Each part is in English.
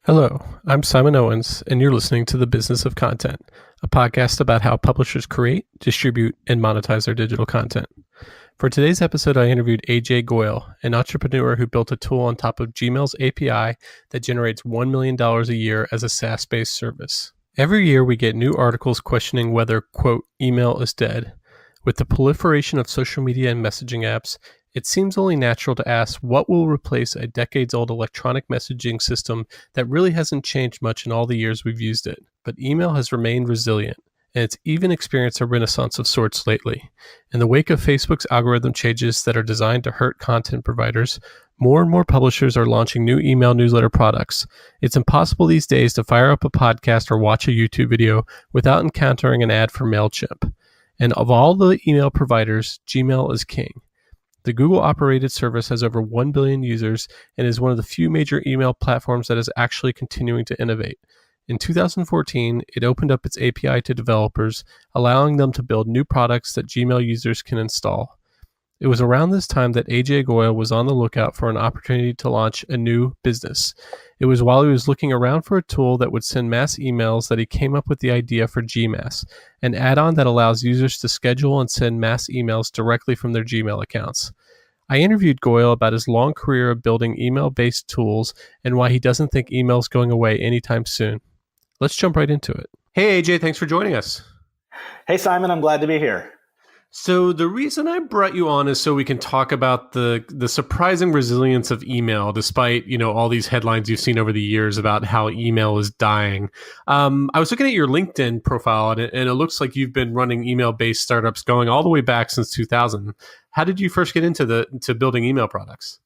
Hello, I'm Simon Owens, and you're listening to The Business of Content, a podcast about how publishers create, distribute, and monetize their digital content. For today's episode, I interviewed AJ Goyle, an entrepreneur who built a tool on top of Gmail's API that generates $1 million a year as a SaaS-based service. Every year, we get new articles questioning whether, quote, email is dead. With the proliferation of social media and messaging apps, it seems only natural to ask what will replace a decades-old electronic messaging system that really hasn't changed much in all the years we've used it. But email has remained resilient, and it's even experienced a renaissance of sorts lately. In the wake of Facebook's algorithm changes that are designed to hurt content providers, more and more publishers are launching new email newsletter products. It's impossible these days to fire up a podcast or watch a YouTube video without encountering an ad for MailChimp. And of all the email providers, Gmail is king. The Google-operated service has over 1 billion users and is one of the few major email platforms that is actually continuing to innovate. In 2014, it opened up its API to developers, allowing them to build new products that Gmail users can install. It was around this time that AJ Goyle was on the lookout for an opportunity to launch a new business. It was while he was looking around for a tool that would send mass emails that he came up with the idea for Gmass, an add-on that allows users to schedule and send mass emails directly from their Gmail accounts. I interviewed Goyle about his long career of building email-based tools and why he doesn't think email is going away anytime soon. Let's jump right into it. Hey, AJ, thanks for joining us. Hey, Simon, I'm glad to be here. So the reason I brought you on is so we can talk about the surprising resilience of email, despite all these headlines you've seen over the years about how email is dying. I was looking at your LinkedIn profile, and it looks like you've been running email-based startups going all the way back since 2000. How did you first get into building email products?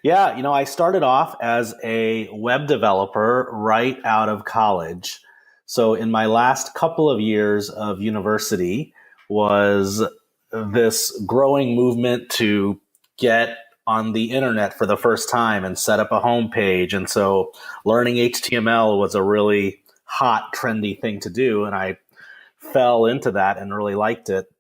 Yeah, I started off as a web developer right out of college. So in my last couple of years of university was this growing movement to get on the internet for the first time and set up a homepage. And so learning HTML was a really hot, trendy thing to do. And I fell into that and really liked it.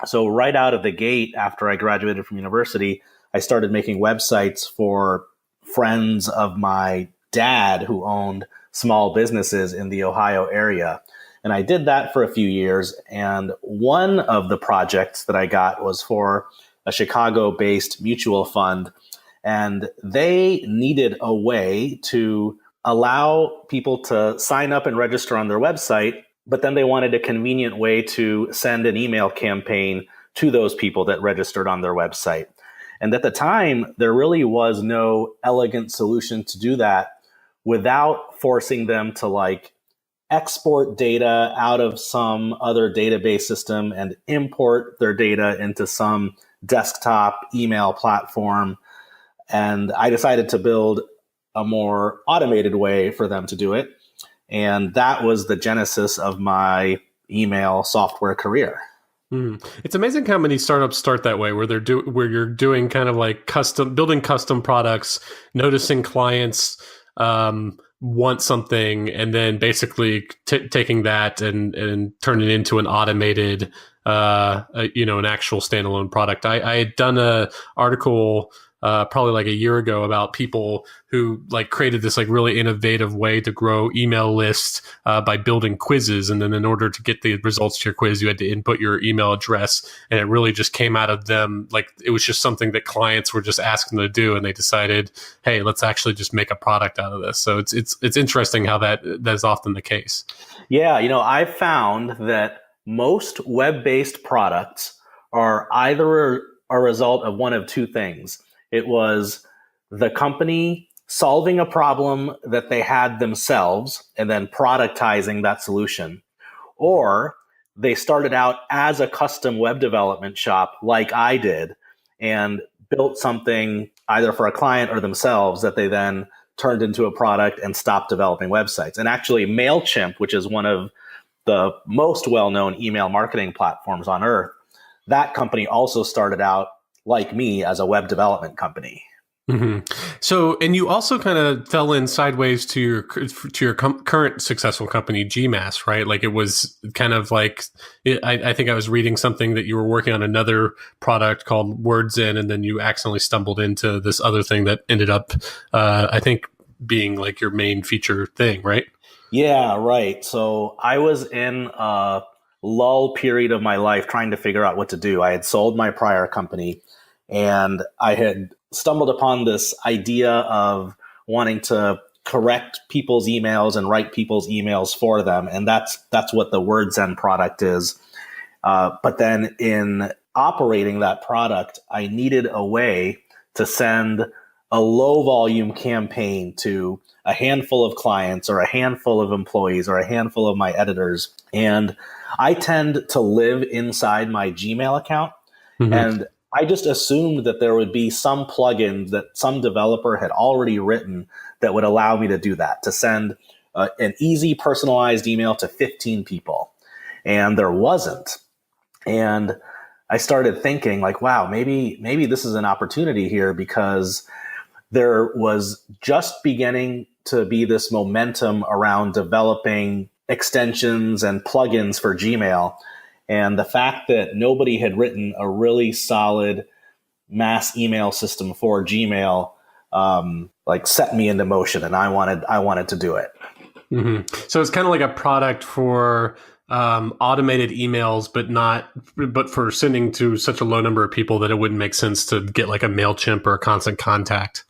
So right out of the gate, after I graduated from university, I started making websites for friends of my dad who owned small businesses in the Ohio area. And I did that for a few years. And one of the projects that I got was for a Chicago-based mutual fund. And they needed a way to allow people to sign up and register on their website, but then they wanted a convenient way to send an email campaign to those people that registered on their website. And at the time, there really was no elegant solution to do that without forcing them to export data out of some other database system and import their data into some desktop email platform. And I decided to build a more automated way for them to do it. And that was the genesis of my email software career. It's amazing how many startups start that way, where you're doing kind of like building custom products, noticing clients want something, and then basically taking that and turn it into an automated, an actual standalone product. I had done a article probably like a year ago about people who created this really innovative way to grow email lists by building quizzes. And then in order to get the results to your quiz, you had to input your email address. And it really just came out of them. It was just something that clients were just asking them to do. And they decided, hey, let's actually just make a product out of this. So it's interesting how that is often the case. Yeah. I've found that most web-based products are either a result of one of two things. It was the company solving a problem that they had themselves and then productizing that solution. Or they started out as a custom web development shop like I did and built something either for a client or themselves that they then turned into a product and stopped developing websites. And actually MailChimp, which is one of the most well-known email marketing platforms on earth, that company also started out like me as a web development company. Mm-hmm. So, and you also kind of fell in sideways to your current successful company, GMass, right? It was kind of I think I was reading something that you were working on another product called Words In, and then you accidentally stumbled into this other thing that ended up, I think, being like your main feature thing, right? Yeah, right. So I was in a lull period of my life trying to figure out what to do. I had sold my prior company and I had stumbled upon this idea of wanting to correct people's emails and write people's emails for them. And that's what the WordZen product is. But then in operating that product, I needed a way to send a low volume campaign to a handful of clients or a handful of employees or a handful of my editors. And I tend to live inside my Gmail account. Mm-hmm. And I just assumed that there would be some plugin that some developer had already written that would allow me to do that, to send an easy personalized email to 15 people. And there wasn't. And I started thinking like, wow, maybe this is an opportunity here, because there was just beginning to be this momentum around developing extensions and plugins for Gmail. And the fact that nobody had written a really solid mass email system for Gmail, like set me into motion, and I wanted to do it. Mm-hmm. So it's kind of like a product for automated emails, but for sending to such a low number of people that it wouldn't make sense to get like a MailChimp or a Constant Contact.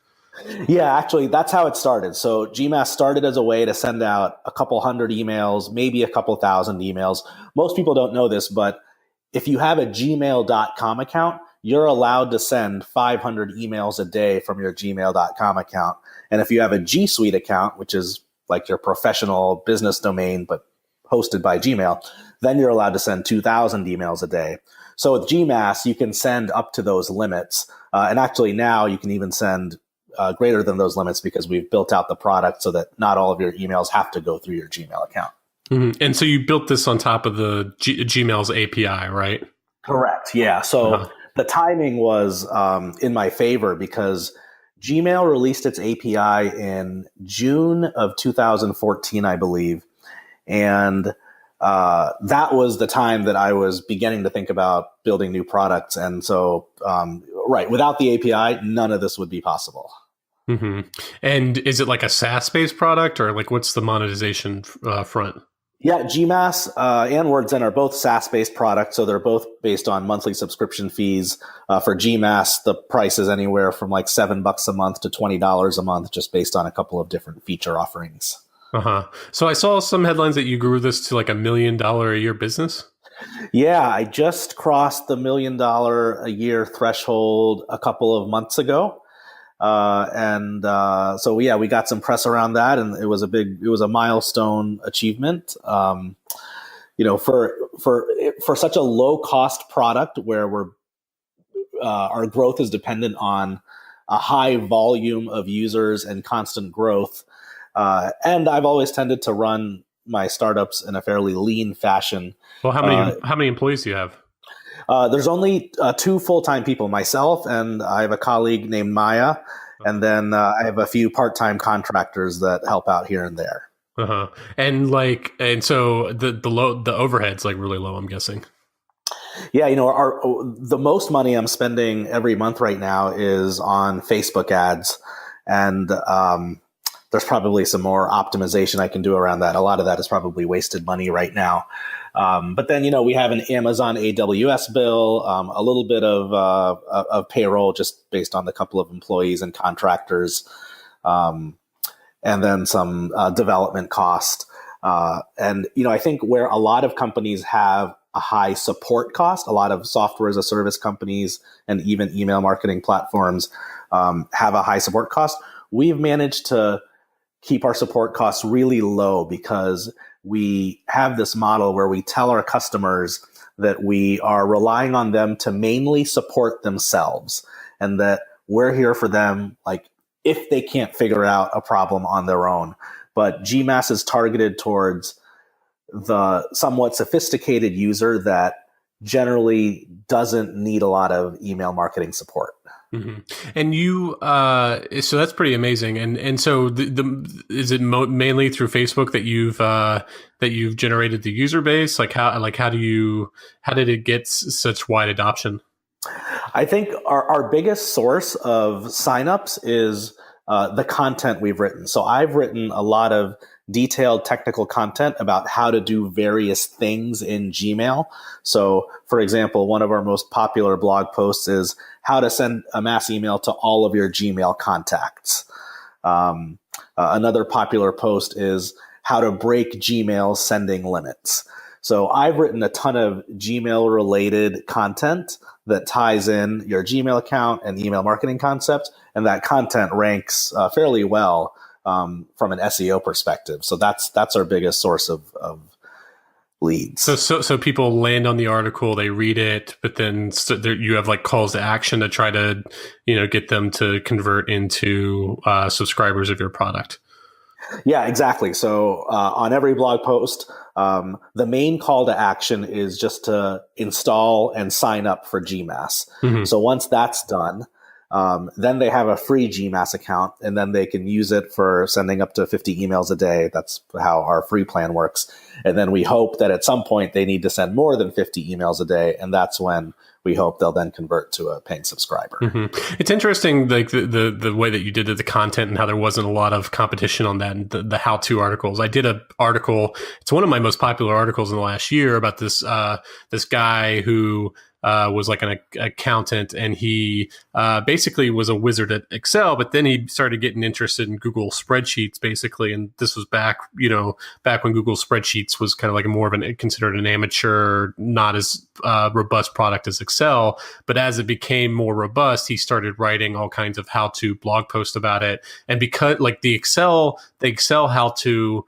Yeah, actually, that's how it started. So GMass started as a way to send out a couple hundred emails, maybe a couple thousand emails. Most people don't know this, but if you have a gmail.com account, you're allowed to send 500 emails a day from your gmail.com account. And if you have a G Suite account, which is like your professional business domain, but hosted by Gmail, then you're allowed to send 2,000 emails a day. So with GMass, you can send up to those limits. And actually now you can even send greater than those limits, because we've built out the product so that not all of your emails have to go through your Gmail account. Mm-hmm. And so you built this on top of the Gmail's API, right? Correct. Yeah. So the timing was in my favor, because Gmail released its API in June of 2014, I believe. And that was the time that I was beginning to think about building new products. And so, without the API, none of this would be possible. Mm-hmm. And is it like a SaaS-based product, or like what's the monetization front? Yeah, GMass and WordZen are both SaaS-based products, so they're both based on monthly subscription fees. For GMass, the price is anywhere from like $7 a month to $20 a month, just based on a couple of different feature offerings. So I saw some headlines that you grew this to like $1 million a year business. Yeah, I just crossed the $1 million a year threshold a couple of months ago. So we got some press around that, and it was a milestone achievement. For such a low cost product where our growth is dependent on a high volume of users and constant growth. And I've always tended to run my startups in a fairly lean fashion. Well, how many employees do you have? There's only 2 full-time people, myself, and I have a colleague named Maya. And then I have a few part-time contractors that help out here and there. And so the overhead's like really low, I'm guessing. Yeah, the most money I'm spending every month right now is on Facebook ads, and there's probably some more optimization I can do around that. A lot of that is probably wasted money right now. But then, we have an Amazon AWS bill, a little bit of payroll just based on the couple of employees and contractors, and then some development cost. I think where a lot of companies have a high support cost, a lot of software as a service companies and even email marketing platforms have a high support cost. We've managed to keep our support costs really low, because we have this model where we tell our customers that we are relying on them to mainly support themselves, and that we're here for them, like if they can't figure out a problem on their own. But GMass is targeted towards the somewhat sophisticated user that generally doesn't need a lot of email marketing support. And you, so that's pretty amazing. And so is it mainly through Facebook that you've generated the user base? How did it get such wide adoption? I think our biggest source of signups is the content we've written. So I've written a lot of detailed technical content about how to do various things in Gmail. So, for example, one of our most popular blog posts is how to send a mass email to all of your Gmail contacts. Another popular post is how to break Gmail sending limits. So I've written a ton of Gmail related content that ties in your Gmail account and email marketing concept. And that content ranks fairly well from an SEO perspective. So that's our biggest source of leads. So people land on the article, they read it, but then you have like calls to action to try to, get them to convert into subscribers of your product. Yeah, exactly. So on every blog post, the main call to action is just to install and sign up for GMass. Mm-hmm. So once that's done, then they have a free GMass account, and then they can use it for sending up to 50 emails a day. That's how our free plan works. And then we hope that at some point they need to send more than 50 emails a day. And that's when we hope they'll then convert to a paying subscriber. Mm-hmm. It's interesting, like the way that you did the content and how there wasn't a lot of competition on that and the how-to articles. I did an article. It's one of my most popular articles in the last year about this guy who was like an accountant, and he basically was a wizard at Excel, but then he started getting interested in Google spreadsheets, basically. And this was back when Google spreadsheets was kind of like considered an amateur, not as robust product as Excel. But as it became more robust, he started writing all kinds of how-to blog posts about it. And because like the Excel how-to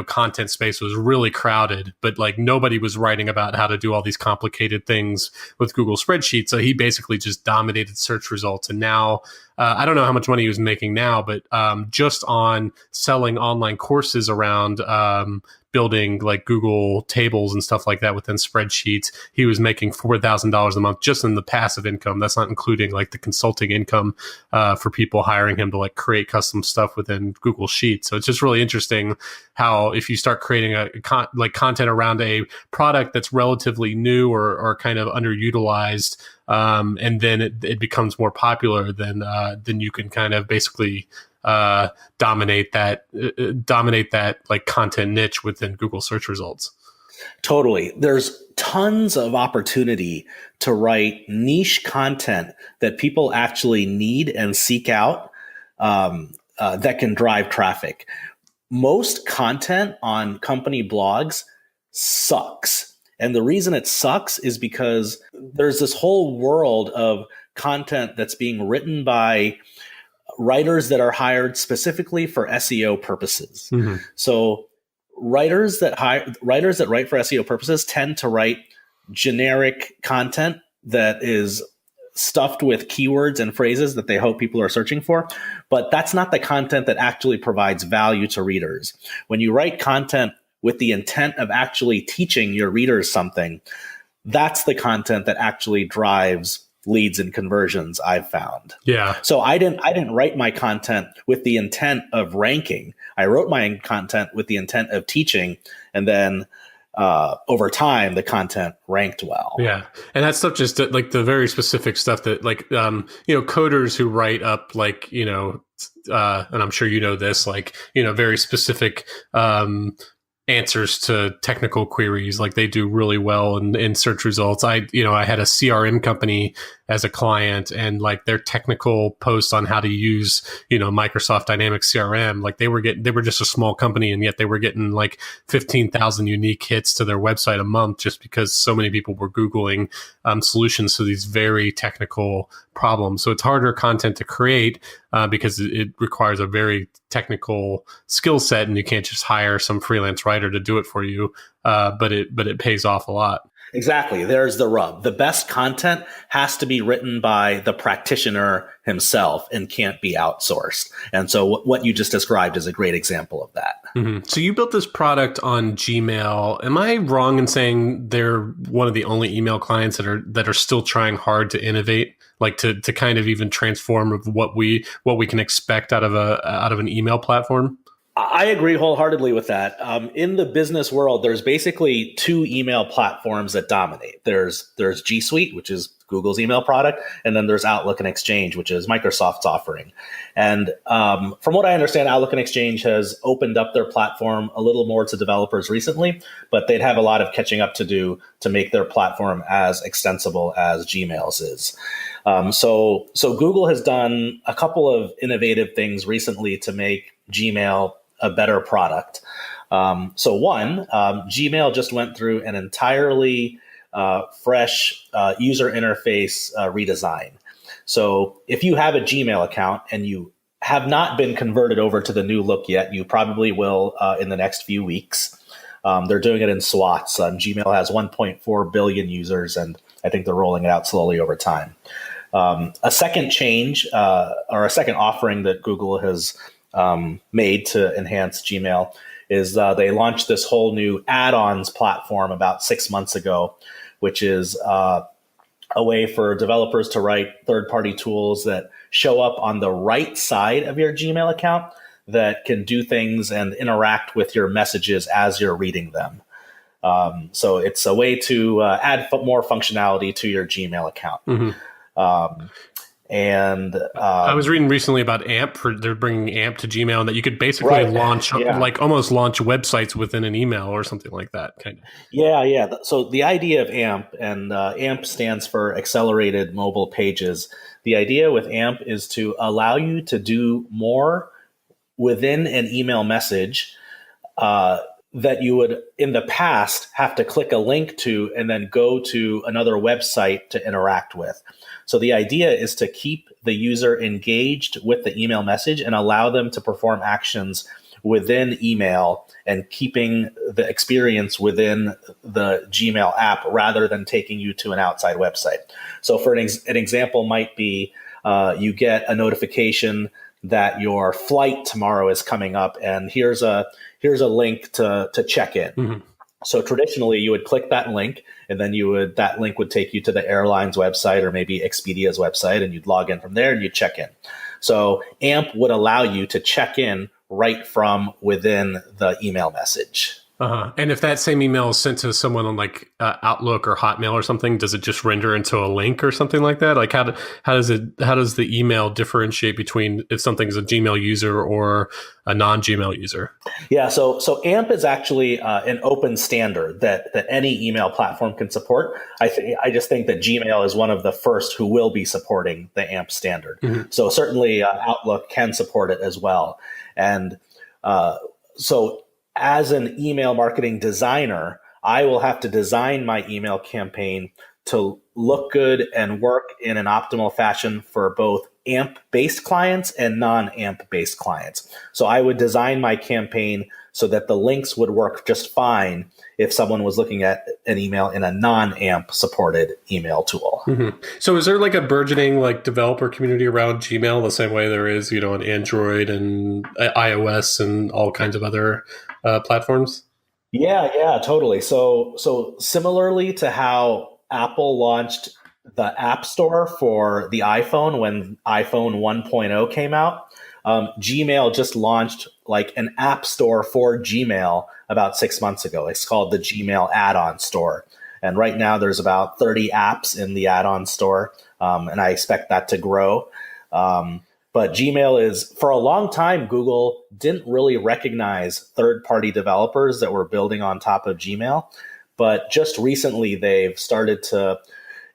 content space was really crowded, but like nobody was writing about how to do all these complicated things with Google spreadsheets. So he basically just dominated search results. And now, I don't know how much money he was making now, but just on selling online courses around building like Google tables and stuff like that within spreadsheets, he was making $4,000 a month just in the passive income. That's not including like the consulting income for people hiring him to like create custom stuff within Google Sheets. So it's just really interesting how if you start creating content around a product that's relatively new or kind of underutilized, and then it becomes more popular, then you can kind of basically dominate that like content niche within Google search results. Totally. There's tons of opportunity to write niche content that people actually need and seek out, that can drive traffic. Most content on company blogs sucks. And the reason it sucks is because there's this whole world of content that's being written by writers that are hired specifically for SEO purposes. Mm-hmm. So writers that write for SEO purposes tend to write generic content that is stuffed with keywords and phrases that they hope people are searching for. But that's not the content that actually provides value to readers. When you write content with the intent of actually teaching your readers something, that's the content that actually drives leads and conversions, I've found. Yeah. So I didn't write my content with the intent of ranking. I wrote my content with the intent of teaching, and then over time the content ranked well. Yeah. And that stuff, just like the very specific stuff that like coders who write up like and I'm sure this, like very specific answers to technical queries, like they do really well in search results. I had a CRM company as a client, and like their technical posts on how to use, Microsoft Dynamics CRM, like they were just a small company, and yet they were getting like 15,000 unique hits to their website a month just because so many people were Googling solutions to these very technical problems. So it's harder content to create because it requires a very technical skill set, and you can't just hire some freelance writer to do it for you. But it pays off a lot. Exactly. There's the rub. The best content has to be written by the practitioner himself and can't be outsourced. And so what you just described is a great example of that. Mm-hmm. So you built this product on Gmail. Am I wrong in saying they're one of the only email clients that are still trying hard to innovate, like to kind of even transform of what we can expect out of an email platform? I agree wholeheartedly with that. In the business world, there's basically two email platforms that dominate. There's G Suite, which is Google's email product, and then there's Outlook and Exchange, which is Microsoft's offering. And from what I understand, Outlook and Exchange has opened up their platform a little more to developers recently, but they'd have a lot of catching up to do to make their platform as extensible as Gmail's is. So Google has done a couple of innovative things recently to make Gmail a better product. Gmail just went through an entirely fresh user interface redesign. So if you have a Gmail account and you have not been converted over to the new look yet, you probably will in the next few weeks. They're doing it in swaths. Gmail has 1.4 billion users, and I think they're rolling it out slowly over time. A second change or a second offering that Google has made to enhance Gmail is they launched this whole new add-ons platform about 6 months ago, which is a way for developers to write third-party tools that show up on the right side of your Gmail account that can do things and interact with your messages as you're reading them. So it's a way to add more functionality to your Gmail account. Mm-hmm. I was reading recently about AMP. They're bringing AMP to Gmail, and that you could basically launch, almost launch websites within an email or something like that. Kind of. Yeah. So the idea of AMP, and AMP stands for Accelerated Mobile Pages. The idea with AMP is to allow you to do more within an email message that you would, in the past, have to click a link to and then go to another website to interact with. So the idea is to keep the user engaged with the email message and allow them to perform actions within email and keeping the experience within the Gmail app rather than taking you to an outside website. So for an example might be you get a notification that your flight tomorrow is coming up, and here's a link to check in. Mm-hmm. So traditionally, you would click that link, and then that link would take you to the airline's website or maybe Expedia's website, and you'd log in from there and you'd check in. So AMP would allow you to check in right from within the email message. Uh-huh. And if that same email is sent to someone on like Outlook or Hotmail or something, does it just render into a link or something like that? Like how does the email differentiate between if something's a Gmail user or a non-Gmail user? Yeah, so AMP is actually an open standard that any email platform can support. I just think that Gmail is one of the first who will be supporting the AMP standard. Mm-hmm. So certainly Outlook can support it as well. And so as an email marketing designer, I will have to design my email campaign to look good and work in an optimal fashion for both AMP-based clients and non-AMP-based clients. So I would design my campaign so that the links would work just fine if someone was looking at an email in a non-AMP supported email tool. Mm-hmm. So is there like a burgeoning like developer community around Gmail the same way there is, on Android and iOS and all kinds of other platforms? Yeah, totally. So similarly to how Apple launched the App Store for the iPhone when iPhone 1.0 came out, Gmail just launched like an app store for Gmail about 6 months ago. It's called the Gmail add-on store. And right now there's about 30 apps in the add-on store, and I expect that to grow. But Gmail is, for a long time, Google didn't really recognize third-party developers that were building on top of Gmail. But just recently, they've started to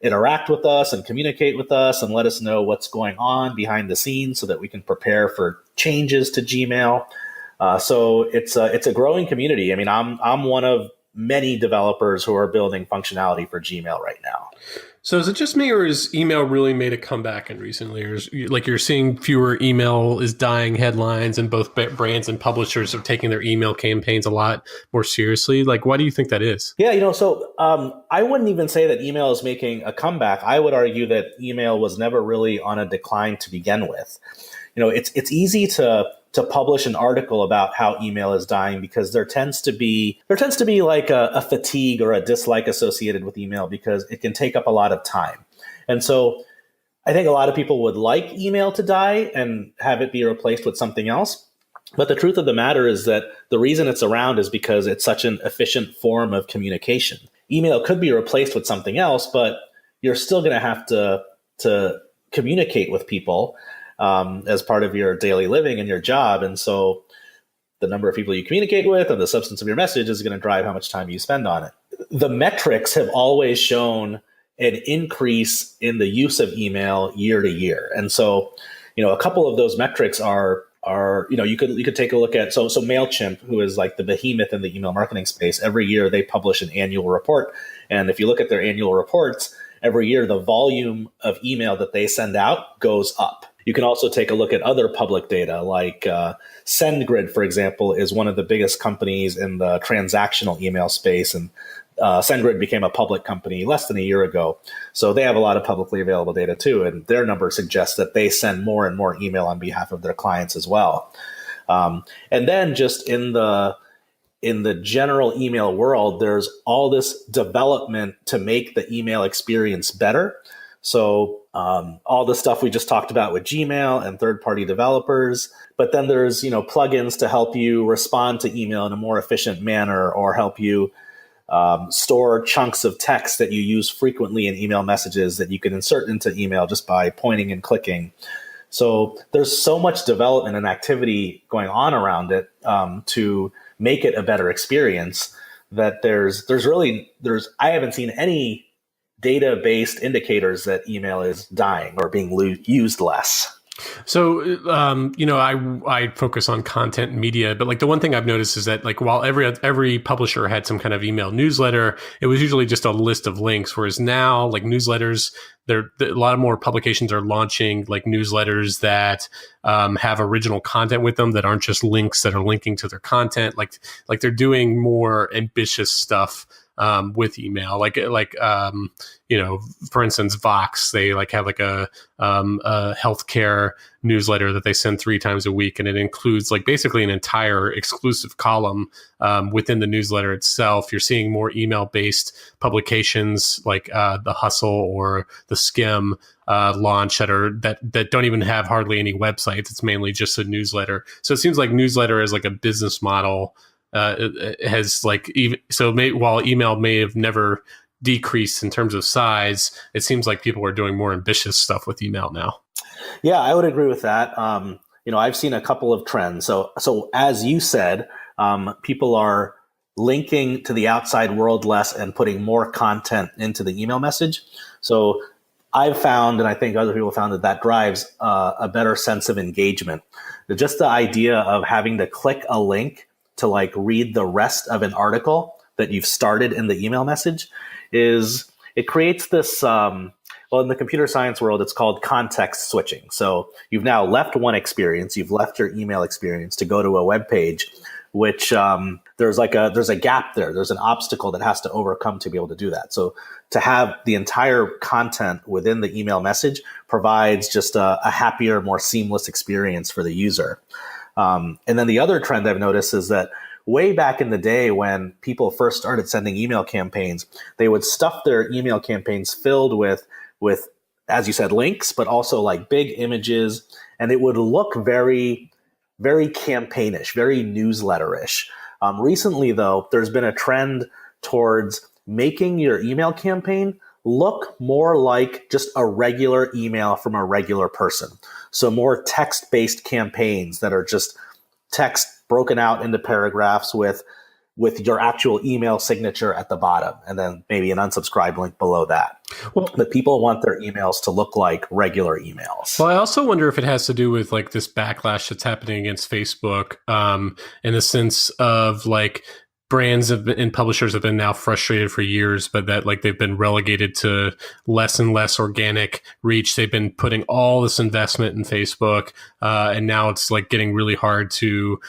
interact with us and communicate with us and let us know what's going on behind the scenes so that we can prepare for changes to Gmail. So it's a growing community. I mean, I'm one of many developers who are building functionality for Gmail right now. So is it just me, or has email really made a comeback in recent years? Like you're seeing fewer email is dying headlines, and both brands and publishers are taking their email campaigns a lot more seriously. Like, why do you think that is? Yeah, so I wouldn't even say that email is making a comeback. I would argue that email was never really on a decline to begin with. It's easy to publish an article about how email is dying because there tends to be like a fatigue or a dislike associated with email because it can take up a lot of time. And so I think a lot of people would like email to die and have it be replaced with something else. But the truth of the matter is that the reason it's around is because it's such an efficient form of communication. Email could be replaced with something else, but you're still going to have to communicate with people as part of your daily living and your job. And so the number of people you communicate with and the substance of your message is going to drive how much time you spend on it. The metrics have always shown an increase in the use of email year to year. And so, a couple of those metrics are you could take a look at, so MailChimp, who is like the behemoth in the email marketing space, every year they publish an annual report. And if you look at their annual reports, every year the volume of email that they send out goes up. You can also take a look at other public data like SendGrid, for example, is one of the biggest companies in the transactional email space. And SendGrid became a public company less than a year ago. So they have a lot of publicly available data too. And their numbers suggest that they send more and more email on behalf of their clients as well. And then just in the general email world, there's all this development to make the email experience better. So all the stuff we just talked about with Gmail and third-party developers, but then there's plugins to help you respond to email in a more efficient manner, or help you store chunks of text that you use frequently in email messages that you can insert into email just by pointing and clicking. So there's so much development and activity going on around it to make it a better experience that there's I haven't seen any data-based indicators that email is dying or being used less. So, I focus on content and media, but like the one thing I've noticed is that like while every publisher had some kind of email newsletter, it was usually just a list of links. Whereas now, like newsletters, a lot of more publications are launching like newsletters that have original content with them that aren't just links that are linking to their content. Like they're doing more ambitious stuff with email, for instance, Vox, they like have like a healthcare newsletter that they send 3 times a week. And it includes like basically an entire exclusive column within the newsletter itself. You're seeing more email-based publications like The Hustle or The Skim launch that don't even have hardly any websites. It's mainly just a newsletter. So it seems like newsletter is like a business model. It has like while email may have never decreased in terms of size, it seems like people are doing more ambitious stuff with email now. Yeah, I would agree with that. I've seen a couple of trends. So as you said, people are linking to the outside world less and putting more content into the email message. So I've found, and I think other people found, that drives a better sense of engagement. Just the idea of having to click a link to like read the rest of an article that you've started in the email message it creates this, in the computer science world, it's called context switching. So you've now left one experience, you've left your email experience to go to a web page, which there's a gap there. There's an obstacle that has to overcome to be able to do that. So to have the entire content within the email message provides just a happier, more seamless experience for the user. And then the other trend I've noticed is that way back in the day when people first started sending email campaigns, they would stuff their email campaigns filled with, as you said, links, but also like big images. And it would look very, very campaignish, very newsletterish. Recently, though, there's been a trend towards making your email campaign look more like just a regular email from a regular person. So more text-based campaigns that are just text broken out into paragraphs with your actual email signature at the bottom, and then maybe an unsubscribe link below that. Well, but people want their emails to look like regular emails. Well, I also wonder if it has to do with like this backlash that's happening against Facebook, in the sense of like brands and publishers have been now frustrated for years, but that like they've been relegated to less and less organic reach. They've been putting all this investment in Facebook, and now it's like getting really hard to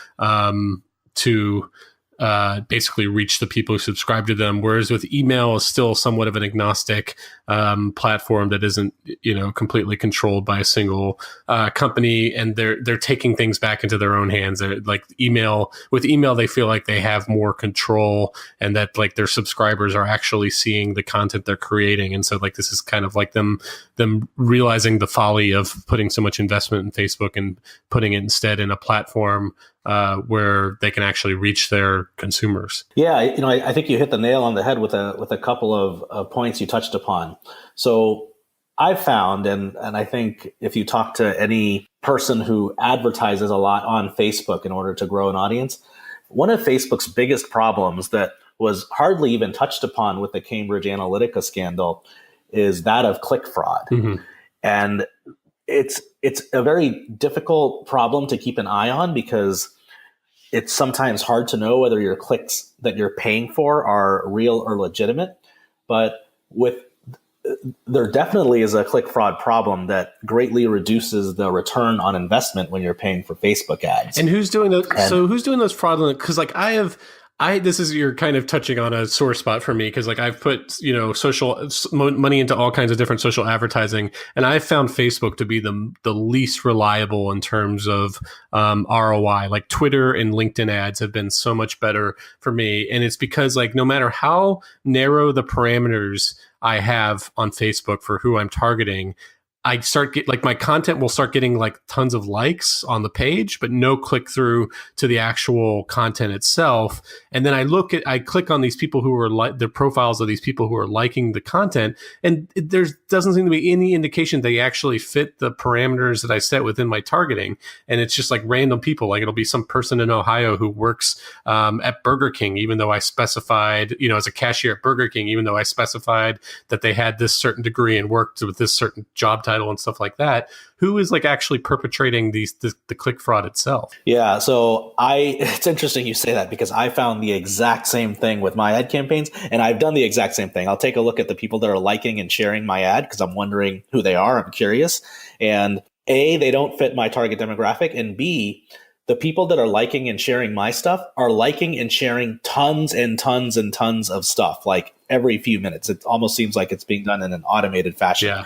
basically reach the people who subscribe to them. Whereas with email is still somewhat of an agnostic platform that isn't, completely controlled by a single company, and they're taking things back into their own hands. They're like with email, they feel like they have more control, and that like their subscribers are actually seeing the content they're creating. And so like this is kind of like them realizing the folly of putting so much investment in Facebook and putting it instead in a platform where they can actually reach their consumers. Yeah, I think you hit the nail on the head with a couple of points you touched upon. So I've found, and I think if you talk to any person who advertises a lot on Facebook in order to grow an audience, one of Facebook's biggest problems that was hardly even touched upon with the Cambridge Analytica scandal is that of click fraud. Mm-hmm. And it's a very difficult problem to keep an eye on because it's sometimes hard to know whether your clicks that you're paying for are real or legitimate. But there definitely is a click fraud problem that greatly reduces the return on investment when you're paying for Facebook ads. And who's doing those? So who's doing those fraudulent? Because like this is, you're kind of touching on a sore spot for me, because like I've put, social money into all kinds of different social advertising, and I've found Facebook to be the least reliable in terms of ROI. Like Twitter and LinkedIn ads have been so much better for me. And it's because like no matter how narrow the parameters I have on Facebook for who I'm targeting, I start my content will start getting like tons of likes on the page, but no click through to the actual content itself. And then I click on these people who are the profiles of these people who are liking the content, and there doesn't seem to be any indication they actually fit the parameters that I set within my targeting. And it's just like random people. Like it'll be some person in Ohio who works at Burger King, even though I specified, as a cashier at Burger King, even though I specified that they had this certain degree and worked with this certain job title and stuff like that. Who is like actually perpetrating the click fraud itself? Yeah, so it's interesting you say that, because I found the exact same thing with my ad campaigns, and I've done the exact same thing. I'll take a look at the people that are liking and sharing my ad because I'm wondering who they are. I'm curious. And A, they don't fit my target demographic, and B, the people that are liking and sharing my stuff are liking and sharing tons and tons and tons of stuff, like every few minutes. It almost seems like it's being done in an automated fashion. Yeah.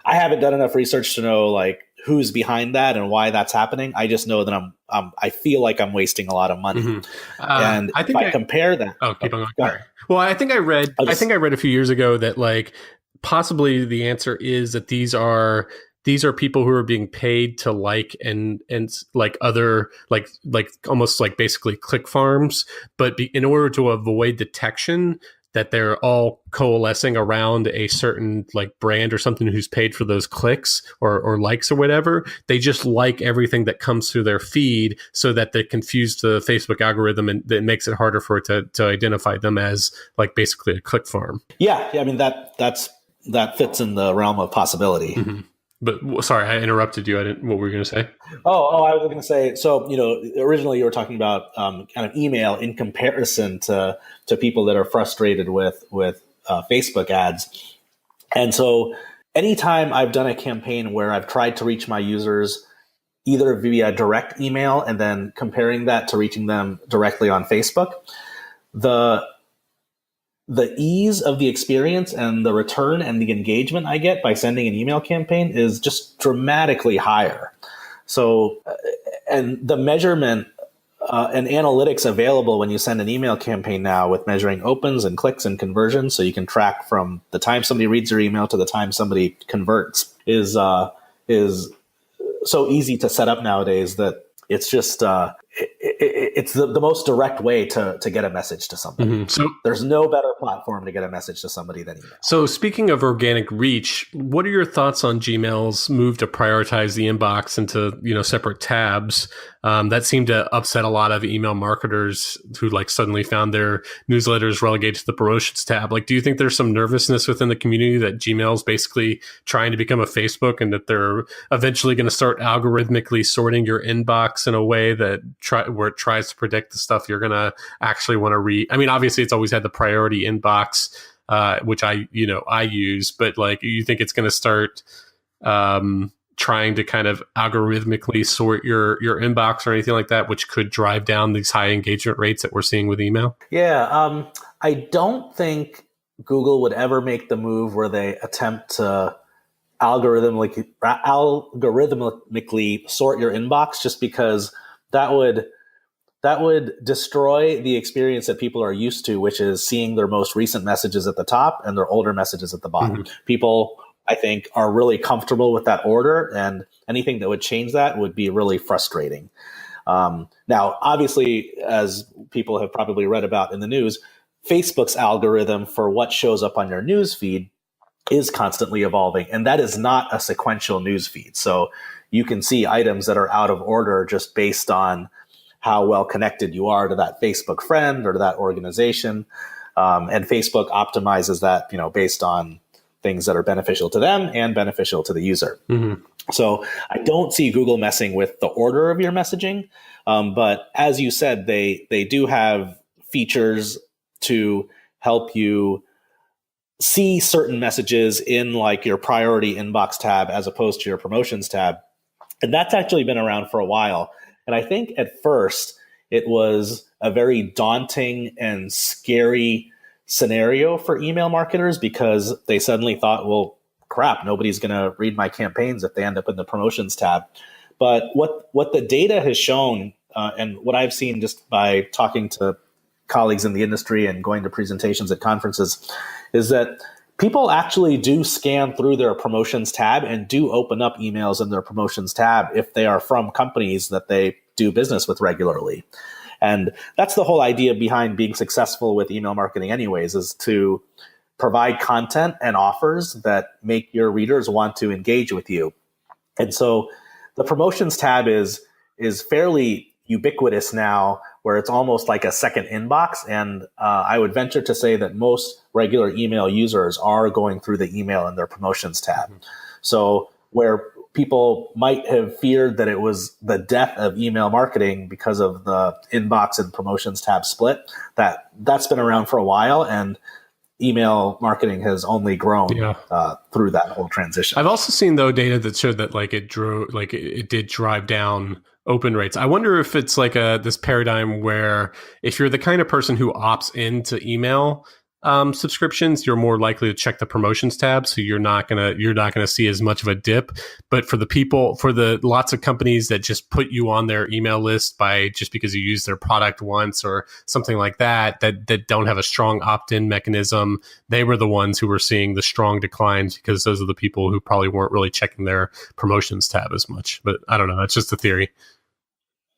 I haven't done enough research to know like who's behind that and why that's happening. I just know that I feel like I'm wasting a lot of money. Mm-hmm. And I think if I compare that. Oh, keep on going. Well, I think I read a few years ago that like possibly the answer is that these are people who are being paid to like and like other like almost like basically click farms, but in order to avoid detection that they're all coalescing around a certain like brand or something who's paid for those clicks or likes or whatever. They just like everything that comes through their feed so that they confuse the Facebook algorithm, and that makes it harder for it to identify them as like basically a click farm. Yeah. I mean, that fits in the realm of possibility. Mm-hmm. But sorry, I interrupted you. What were you going to say? Oh, I was going to say, so, originally you were talking about kind of email in comparison to people that are frustrated with Facebook ads. And so anytime I've done a campaign where I've tried to reach my users either via direct email and then comparing that to reaching them directly on Facebook, the ease of the experience and the return and the engagement I get by sending an email campaign is just dramatically higher. So, and the measurement and analytics available when you send an email campaign now with measuring opens and clicks and conversions, so you can track from the time somebody reads your email to the time somebody converts, is so easy to set up nowadays that it's just it's the most direct way to get a message to somebody. Mm-hmm. So there's no better platform to get a message to somebody than email. So speaking of organic reach, what are your thoughts on Gmail's move to prioritize the inbox into separate tabs? That seemed to upset a lot of email marketers who like suddenly found their newsletters relegated to the promotions tab. Like, do you think there's some nervousness within the community that Gmail's basically trying to become a Facebook, and that they're eventually going to start algorithmically sorting your inbox in a way that where it tries to predict the stuff you're going to actually want to read? I mean, obviously it's always had the priority inbox, which I use, but like, you think it's going to start trying to kind of algorithmically sort your inbox or anything like that, which could drive down these high engagement rates that we're seeing with email? Yeah. I don't think Google would ever make the move where they attempt to algorithmically sort your inbox, just because that would destroy the experience that people are used to, which is seeing their most recent messages at the top and their older messages at the bottom. Mm-hmm. People, I think, are really comfortable with that order, and anything that would change that would be really frustrating. Now, obviously, as people have probably read about in the news, Facebook's algorithm for what shows up on your news feed is constantly evolving, and that is not a sequential news feed. So you can see items that are out of order just based on how well connected you are to that Facebook friend or to that organization. And Facebook optimizes that, based on things that are beneficial to them and beneficial to the user. Mm-hmm. So I don't see Google messing with the order of your messaging. But as you said, they do have features to help you see certain messages in like your priority inbox tab as opposed to your promotions tab. And that's actually been around for a while. And I think at first it was a very daunting and scary scenario for email marketers because they suddenly thought, well, crap, nobody's going to read my campaigns if they end up in the promotions tab. But what the data has shown, and what I've seen just by talking to colleagues in the industry and going to presentations at conferences, is that people actually do scan through their promotions tab and do open up emails in their promotions tab if they are from companies that they do business with regularly. And that's the whole idea behind being successful with email marketing anyways, is to provide content and offers that make your readers want to engage with you. And so the promotions tab is fairly ubiquitous now, where it's almost like a second inbox. And I would venture to say that most regular email users are going through the email in their promotions tab. Mm-hmm. So where people might have feared that it was the death of email marketing because of the inbox and promotions tab split, that's been around for a while. And email marketing has only grown through that whole transition. I've also seen though data that showed that it did drive down open rates. I wonder if it's like this paradigm where if you're the kind of person who opts into email subscriptions, you're more likely to check the promotions tab, so you're not gonna see as much of a dip. But for the lots of companies that just put you on their email list just because you use their product once or something like that don't have a strong opt-in mechanism, they were the ones who were seeing the strong declines because those are the people who probably weren't really checking their promotions tab as much. But I don't know, it's just a theory.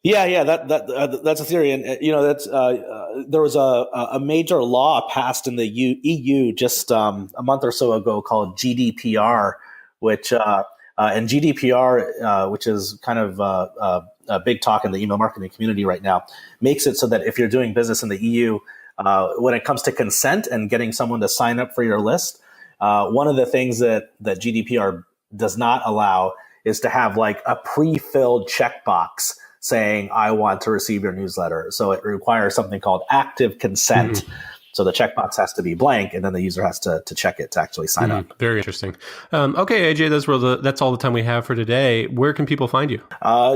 Yeah, that's a theory, and that's there was a major law passed in the EU just a month or so ago called GDPR, which and GDPR, which is kind of a big talk in the email marketing community right now, makes it so that if you're doing business in the EU, when it comes to consent and getting someone to sign up for your list, one of the things that GDPR does not allow is to have like a pre-filled checkbox saying, I want to receive your newsletter. So it requires something called active consent. Mm-hmm. So the checkbox has to be blank, and then the user has to check it to actually sign up. Very interesting. Okay, AJ, that's all the time we have for today. Where can people find you?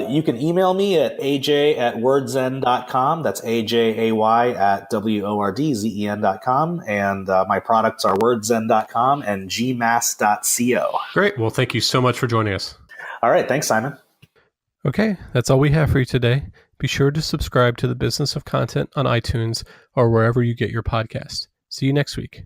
You can email me at aj@wordzen.com. That's AJAY at WORDZEN.com. And my products are wordzen.com and gmass.co. Great. Well, thank you so much for joining us. All right. Thanks, Simon. Okay, that's all we have for you today. Be sure to subscribe to the Business of Content on iTunes or wherever you get your podcast. See you next week.